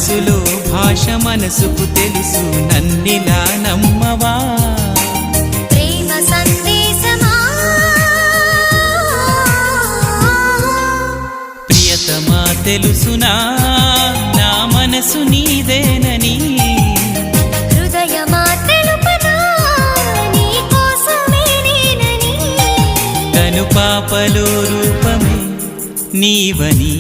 మనసులో భాష మనసుకు తెలుసు నన్నిలా నమ్మవా ప్రేమ సందేశమా ప్రియతమా తెలుసునా నా మనసు నీదేనని హృదయమా తెలుపనా నీ కోసమే నేనని కను పాపలో రూపమే నీవని